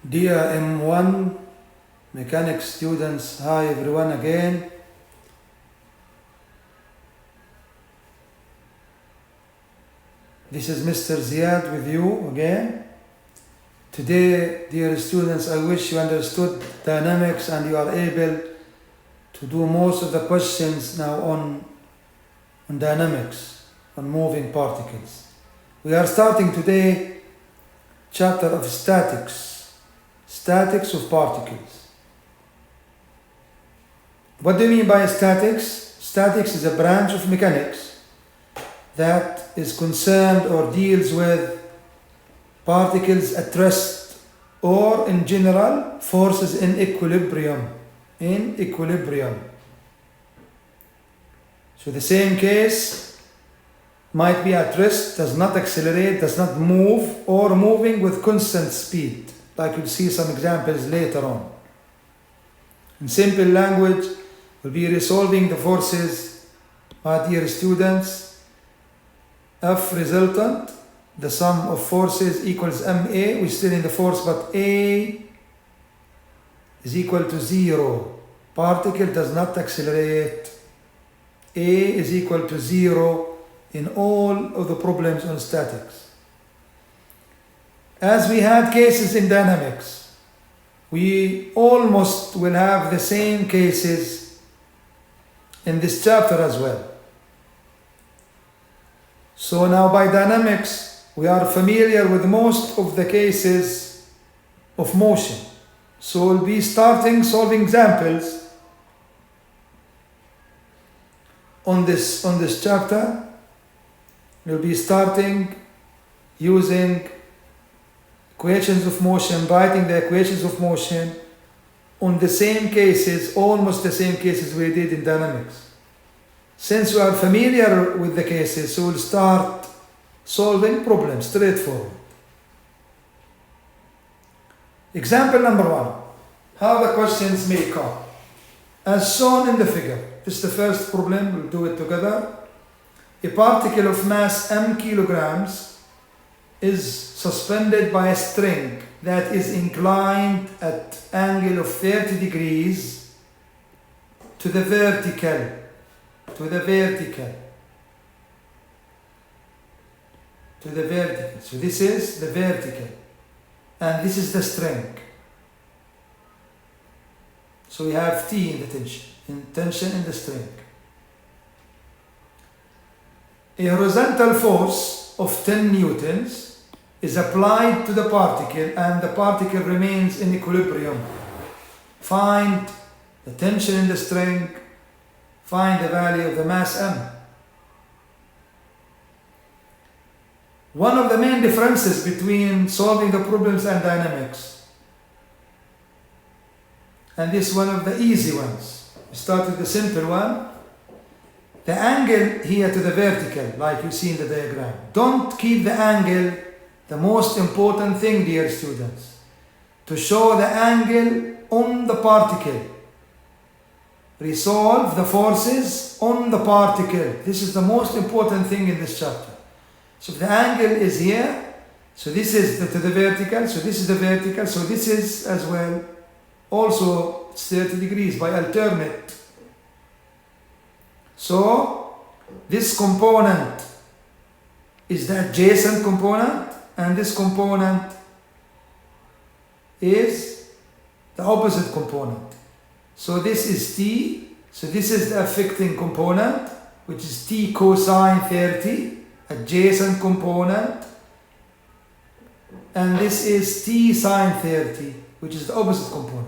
Dear M1 mechanics students, hi everyone again. This is Mr. Ziad with you again. Today, dear students, I wish you understood dynamics and you are able to do most of the questions now on dynamics, on moving particles. We are starting today chapter of statics of particles. What do you mean by statics? Statics is a branch of mechanics that is concerned or deals with particles at rest or in general forces in equilibrium. So the same case might be at rest, does not accelerate, does not move, or moving with constant speed, like you'll see some examples later on. In simple language, we'll be resolving the forces, my dear students. F resultant, the sum of forces equals ma. We're still in the force, but A is equal to 0. Particle does not accelerate. A is equal to 0 in all of the problems on statics. As we had cases in dynamics, we almost will have the same cases in this chapter as well. So now by dynamics, we are familiar with most of the cases of motion. So we'll be starting solving examples on this chapter. We'll be starting using equations of motion, writing the equations of motion on the same cases, almost the same cases we did in dynamics. Since we are familiar with the cases, so we'll start solving problems straightforward. Example number 1. How the questions may come. As shown in the figure. This is the first problem, we'll do it together. A particle of mass m kilograms is suspended by a string that is inclined at angle of 30 degrees to the vertical. So this is the vertical and this is the string. So we have T in the tension in the string. A horizontal force of 10 newtons is applied to the particle and the particle remains in equilibrium. Find the tension in the string, find the value of the mass m. One of the main differences between solving the problems and dynamics, and this is one of the easy ones. We start with the simple one. The angle here to the vertical, like you see in the diagram. Don't keep the angle the most important thing, dear students. To show the angle on the particle. Resolve the forces on the particle. This is the most important thing in this chapter. So if the angle is here, so this is to the vertical, so this is the vertical, so this is as well. Also, it's 30 degrees by alternate. So, this component is the adjacent component, and this component is the opposite component. So this is T, so this is the affecting component, which is T cosine 30, adjacent component, and this is T sine 30, which is the opposite component.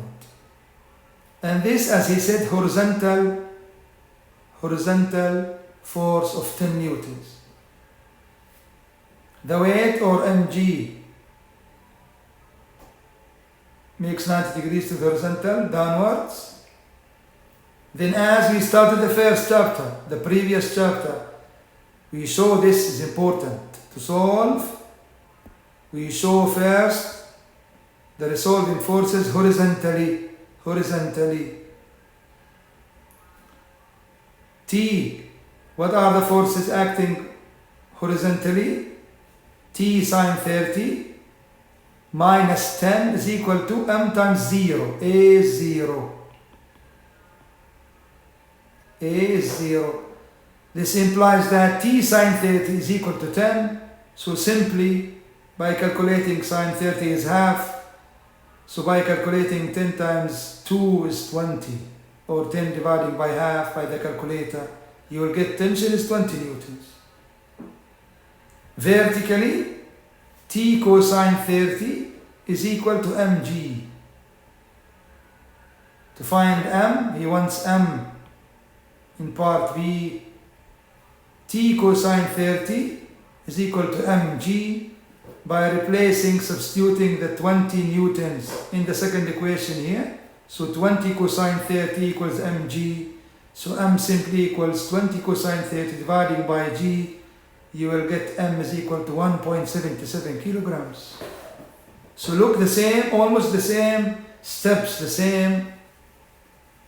And this, as he said, horizontal force of 10 newtons. The weight, or mg, makes 90 degrees to the horizontal, downwards. Then as we started the first chapter, the previous chapter, we show this is important. To solve, we show first the resolving forces horizontally. T, what are the forces acting horizontally? T sine 30 minus 10 is equal to m times 0, a is 0. A is 0. This implies that t sine 30 is equal to 10. So simply, by calculating sine 30 is half. So by calculating 10 times 2 is 20, or 10 dividing by half by the calculator, you will get tension is 20 newtons. Vertically, T cosine 30 is equal to mg. To find m, he wants m in part B. T cosine 30 is equal to mg by replacing, substituting the 20 newtons in the second equation here. So 20 cosine 30 equals mg. So m simply equals 20 cosine 30 dividing by g. You will get m is equal to 1.77 kilograms. So look, the same, almost the same steps, the same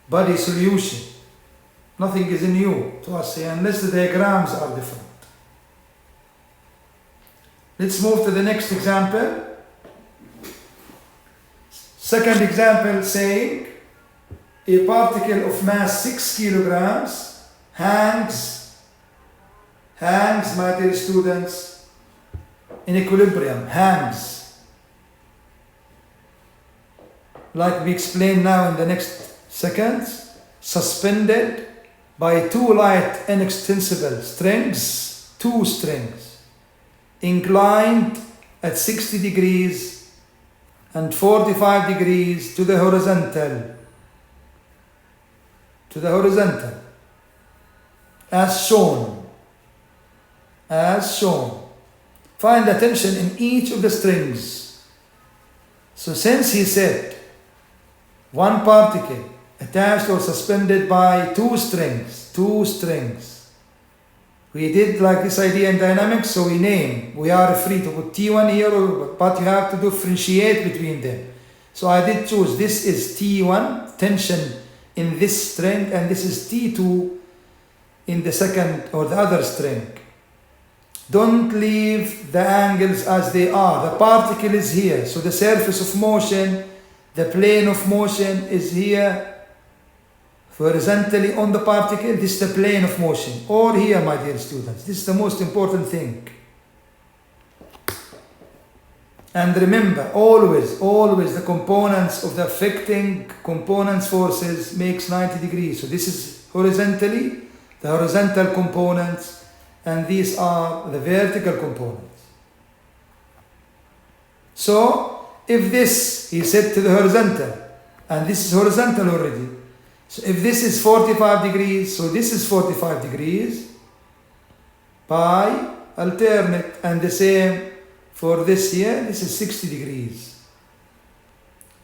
body solution. Nothing is new to us here unless the diagrams are different. Let's move to the next example. Second example saying a particle of mass 6 kilograms hangs, my dear students, in equilibrium, hangs. Like we explain now in the next seconds, suspended by two light inextensible strings, two strings, inclined at 60 degrees and 45 degrees to the horizontal. As shown. Find the tension in each of the strings. So since he said one particle attached or suspended by two strings, we did like this idea in dynamics, so we are free to put T1 here, but you have to differentiate between them. So I did choose, this is T1, tension in this string, and this is T2 in the second or the other string. Don't leave the angles as they are. The particle is here, so the surface of motion, the plane of motion is here horizontally on the particle. This is the plane of motion, or here, my dear students. This is the most important thing. And remember, always the components of the affecting components forces makes 90 degrees. So this is horizontally, the horizontal components, and these are the vertical components. So if this, he said to the horizontal, and this is horizontal already. So if this is 45 degrees, so this is 45 degrees by alternate, and the same for this here, this is 60 degrees.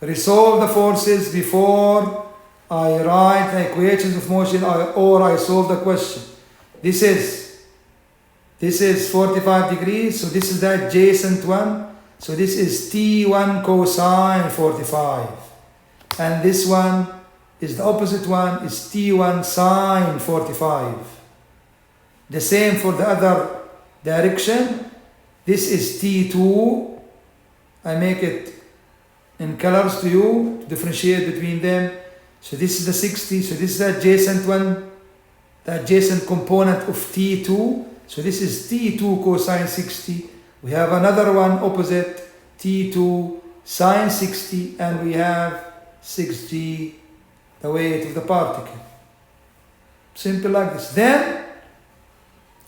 Resolve the forces before I write the equations of motion or I solve the question. This is 45 degrees, so this is the adjacent one. So this is T1 cosine 45. And this one is the opposite one, is T1 sine 45. The same for the other direction. This is T2. I make it in colors to you to differentiate between them. So this is the 60. So this is the adjacent one, the adjacent component of T2. So this is T2 cosine 60. We have another one opposite, T2 sine 60, and we have 6g, the weight of the particle. Simple like this. Then,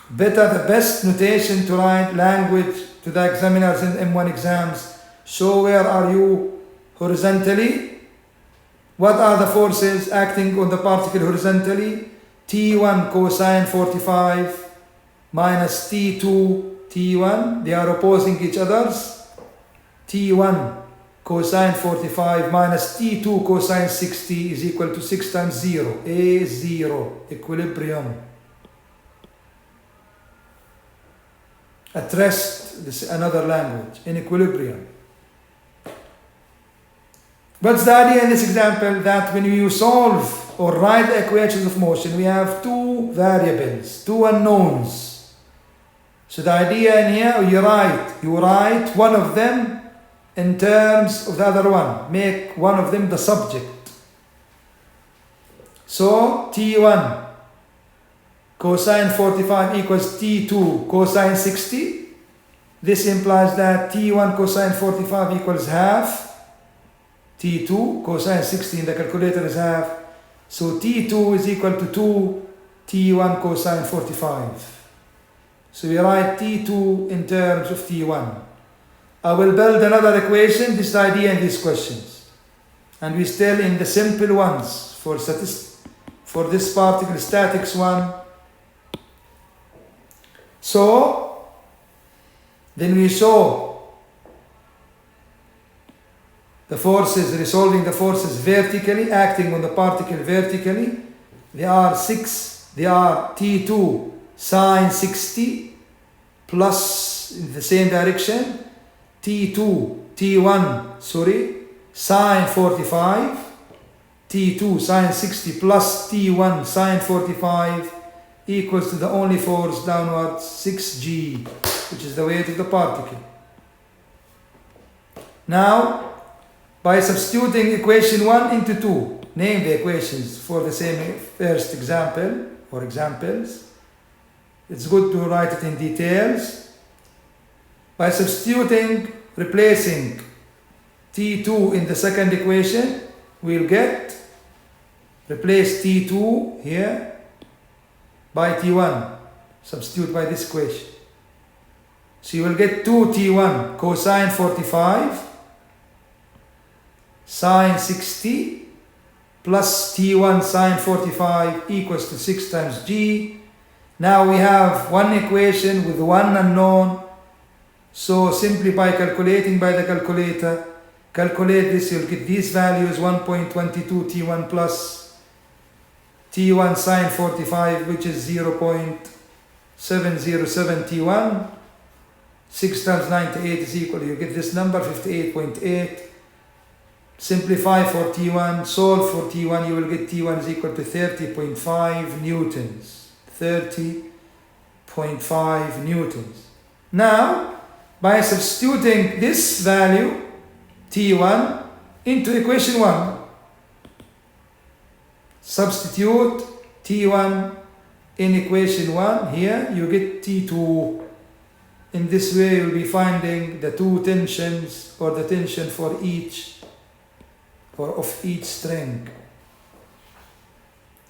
the best notation to write language to the examiners in M1 exams. Show where are you horizontally. What are the forces acting on the particle horizontally? T1 cosine 45 minus T2 T1. They are opposing each other's. T1 cosine 45 minus T2 cosine 60 is equal to 6 times 0. A 0. Equilibrium. At rest, this is another language, in equilibrium. What's the idea in this example? That when you solve or write the equations of motion, we have two variables, two unknowns. So the idea in here, you write one of them in terms of the other one. Make one of them the subject. So T1 cosine 45 equals T2 cosine 60. This implies that T1 cosine 45 equals half. T2 cosine 60 in the calculator is half. So T2 is equal to 2 T1 cosine 45. So we write T2 in terms of T1. I will build another equation, this idea and these questions. And we still in the simple ones for this particle statics one. So then we saw the forces, resolving the forces vertically, acting on the particle vertically. They are T2 sine 60 plus in the same direction, T1 sine 45, T2 sine 60 plus T1 sine 45 equals to the only force downwards 6g, which is the weight of the particle. Now, by substituting equation 1 into 2, name the equations for the same first example or examples. It's good to write it in details. By substituting, replacing T2 in the second equation, we'll get, replace T2 here by T1. Substitute by this equation. So you will get 2T1 cosine 45 sine 60 plus T1 sine 45 equals to 6 times G. Now we have one equation with one unknown. So simply by calculating by the calculator, calculate this, you'll get these values, 1.22 T1 plus T1 sine 45, which is 0.707 T1. 6 times 98 is equal, you get this number, 58.8. Simplify for T1, solve for T1, you will get T1 is equal to 30.5 newtons. 30.5 newtons. Now, by substituting this value, T1, into equation 1, substitute T1 in equation 1, here you get T2. In this way, you'll be finding the two tensions or the tension for each or of each string.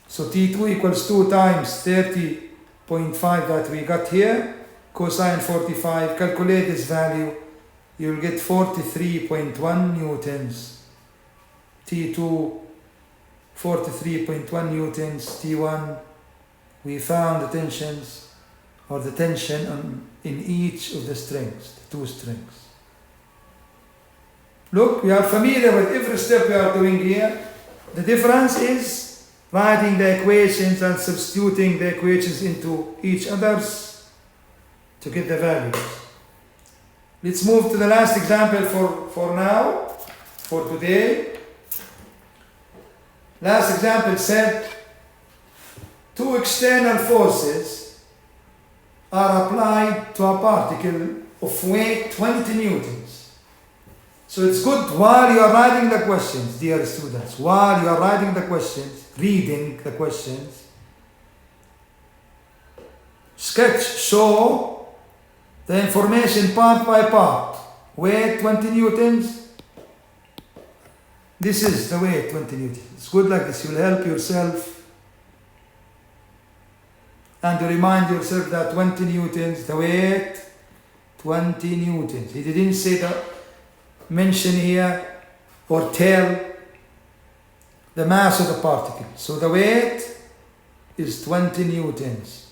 So T2 equals 2 times 30.5 that we got here, cosine 45, calculate this value, you'll get 43.1 newtons. T2, 43.1 newtons. T1, we found the tensions or the tension in each of the strings, the two strings. Look, we are familiar with every step we are doing here. The difference is writing the equations and substituting the equations into each other's to get the values. Let's move to the last example for now, for today. Last example said, two external forces are applied to a particle of weight 20 newtons. So it's good while you are writing the questions, dear students, while you are writing the questions, reading the questions, show the information part by part. Weight 20 newtons. This is the weight 20 newtons. It's good like this. You will help yourself and to remind yourself that 20 newtons, the weight 20 newtons. He didn't say that. Mention here or tell the mass of the particle. So the weight is 20 newtons.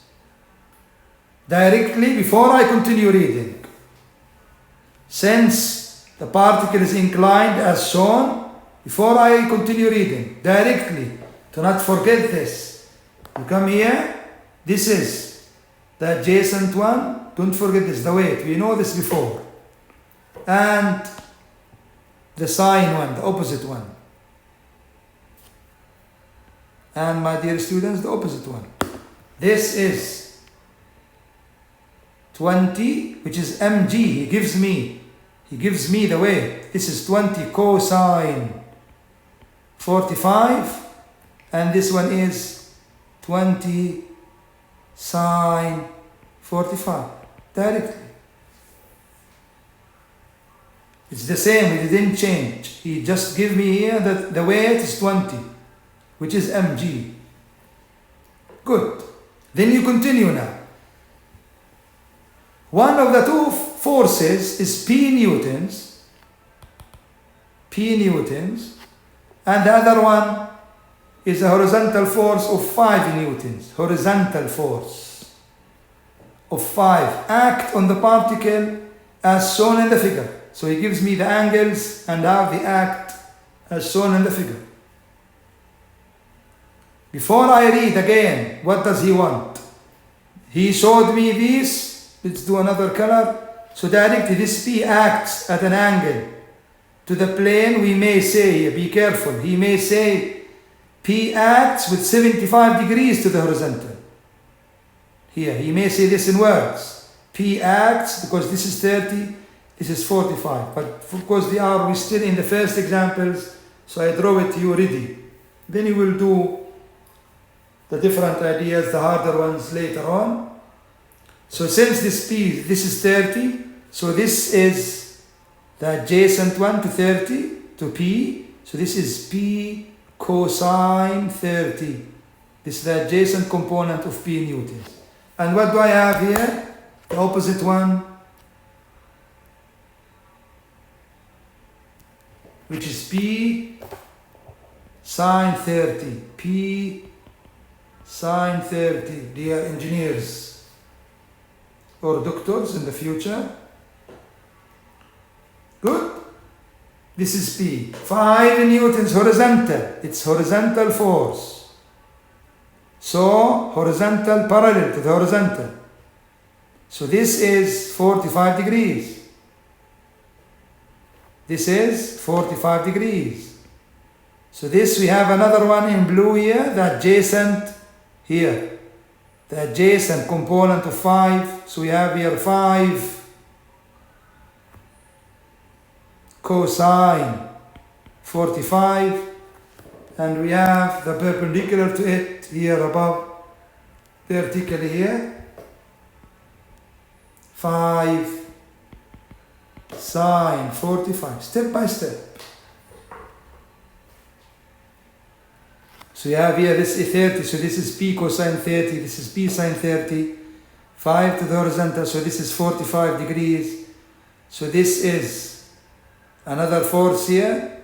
Directly, before I continue reading, since the particle is inclined as shown, before I continue reading, directly, do not forget this. You come here, this is the adjacent one, don't forget this, the weight, we know this before. And the sine one, the opposite one. And my dear students, the opposite one. This is 20, which is mg. He He gives me the weight. This is 20 cosine 45, and this one is 20 sine 45. Directly. It's the same, it didn't change. He just give me here that the weight is 20, which is mg. Good. Then you continue now. One of the two forces is P newtons, and the other one is a horizontal force of 5 newtons. Horizontal force of 5 act on the particle as shown in the figure. So he gives me the angles and how they act as shown in the figure. Before I read again, what does he want? He showed me this. Let's do another color. So directly this P acts at an angle to the plane. We may say, be careful, he may say P acts with 75 degrees to the horizontal. Here, he may say this in words. P acts, because this is 30, this is 45. But of course we're still in the first examples, so I draw it to you ready. Then you will do the different ideas, the harder ones later on. So since this P, this is 30, so this is the adjacent one to 30, to P. So this is P cosine 30. This is the adjacent component of P newtons. And what do I have here? The opposite one, which is P sine 30. P sine 30. Dear engineers or doctors in the future. Good. This is P. 5 newtons horizontal. It's horizontal force. So horizontal parallel to the horizontal. So this is 45 degrees. This is 45 degrees. So this we have another one in blue here, the adjacent here. The adjacent component of 5. So we have here 5 cosine 45, and we have the perpendicular to it here above, vertically here, 5 sine 45, step by step. So you have here this is 30, so this is P cosine 30, this is P sine 30, 5 to the horizontal, so this is 45 degrees. So this is another force here,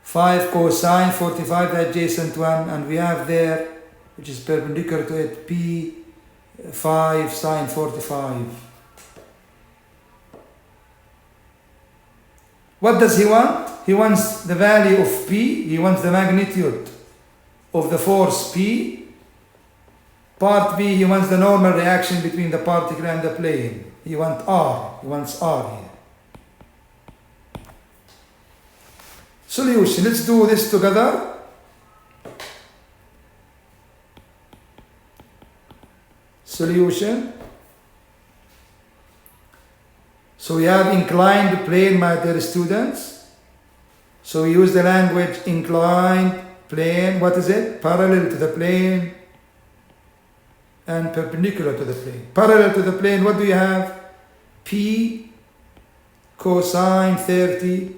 5 cosine 45, the adjacent one, and we have there, which is perpendicular to it, P 5 sine 45. What does he want? He wants the value of P, he wants the magnitude of the force P. Part B, he wants the normal reaction between the particle and the plane. He wants R here. Solution, let's do this together. Solution. So we have inclined plane, my dear students. So we use the language inclined plane. What is it? Parallel to the plane and perpendicular to the plane. Parallel to the plane, what do you have? P cosine 30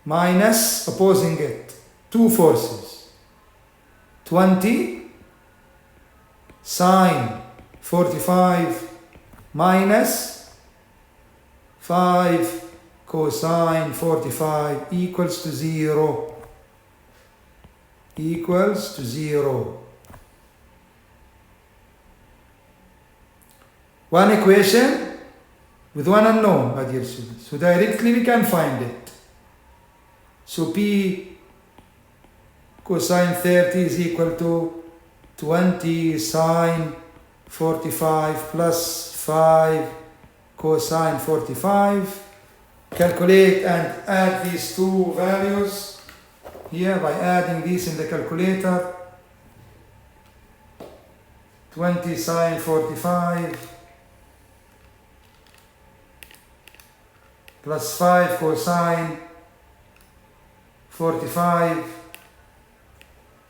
minus, opposing it, two forces, 20 sine 45 minus 5 cosine 45 equals to 0. Equals to 0. One equation with one unknown, my dear students. So directly we can find it. So P cosine 30 is equal to 20 sine 45 plus 5 cosine 45. Calculate and add these two values here by adding these in the calculator. 20 sine 45 plus 5 cosine 45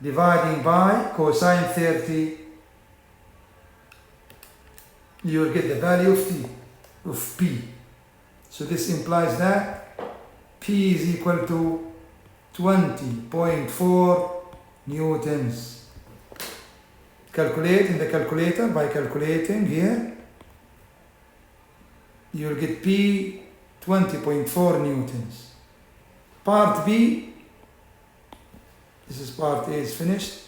dividing by cosine 30, you will get the value of P. So this implies that P is equal to 20.4 newtons. Calculate in the calculator. By calculating here, you will get P 20.4 newtons. Part B, this is part A is finished.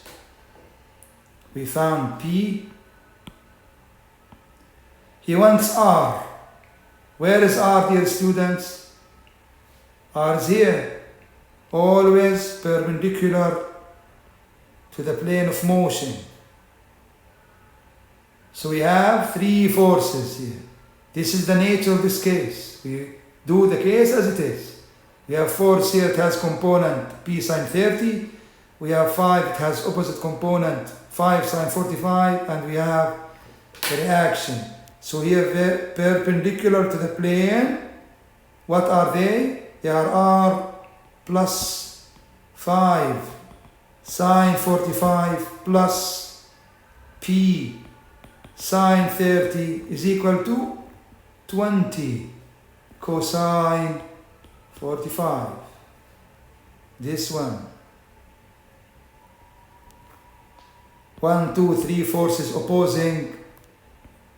We found P. He wants R. Where is R, dear students? R is here, always perpendicular to the plane of motion. So we have three forces here. This is the nature of this case. We do the case as it is. We have force here, it has component P sine 30. We have 5, it has opposite component 5 sine 45, and we have the reaction. So here, perpendicular to the plane, what are they? They are R plus 5 sine 45 plus P sine 30 is equal to 20 cosine 45. This one. 1, 2, 3 forces opposing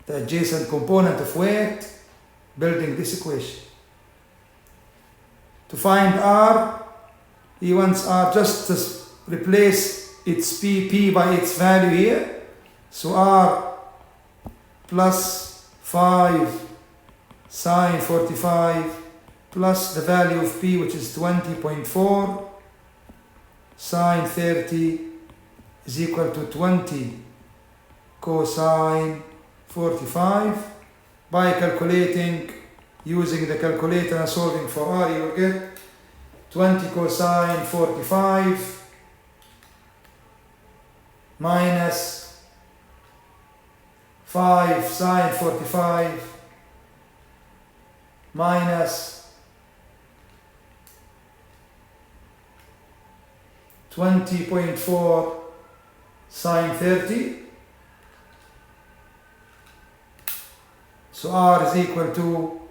the adjacent component of weight, building this equation. To find R, he wants R just to replace its P by its value here. So R plus 5 sine 45 plus the value of P, which is 20.4 sine 30 is equal to 20 cosine 45. By calculating, using the calculator and solving for R, you will get 20 cosine 45 minus 5 sine 45 minus 20.4 sine 30. So R is equal to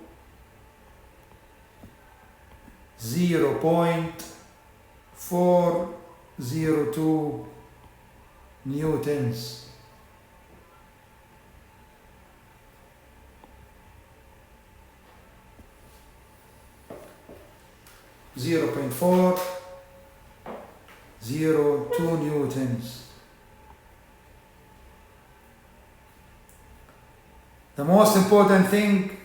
0.402 newtons. Zero point 402 newtons. The most important thing,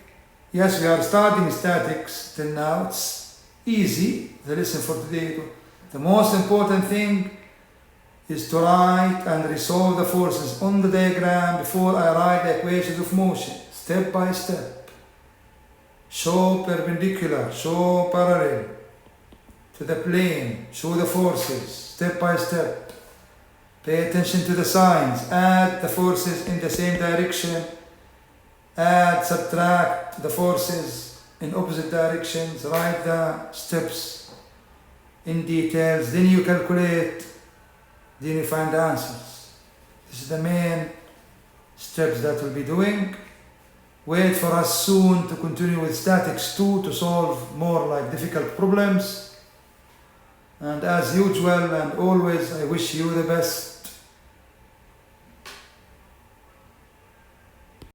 yes, we are starting statics till now, it's easy, the lesson for today. The most important thing is to write and resolve the forces on the diagram before I write the equations of motion, step by step. Show perpendicular, show parallel to the plane, show the forces, step by step. Pay attention to the signs, add the forces in the same direction, add, subtract the forces in opposite directions, write the steps in details, then you calculate, then you find the answers. This is the main steps that we'll be doing. Wait for us soon to continue with statics 2 to solve more like difficult problems. And as usual and always, I wish you the best.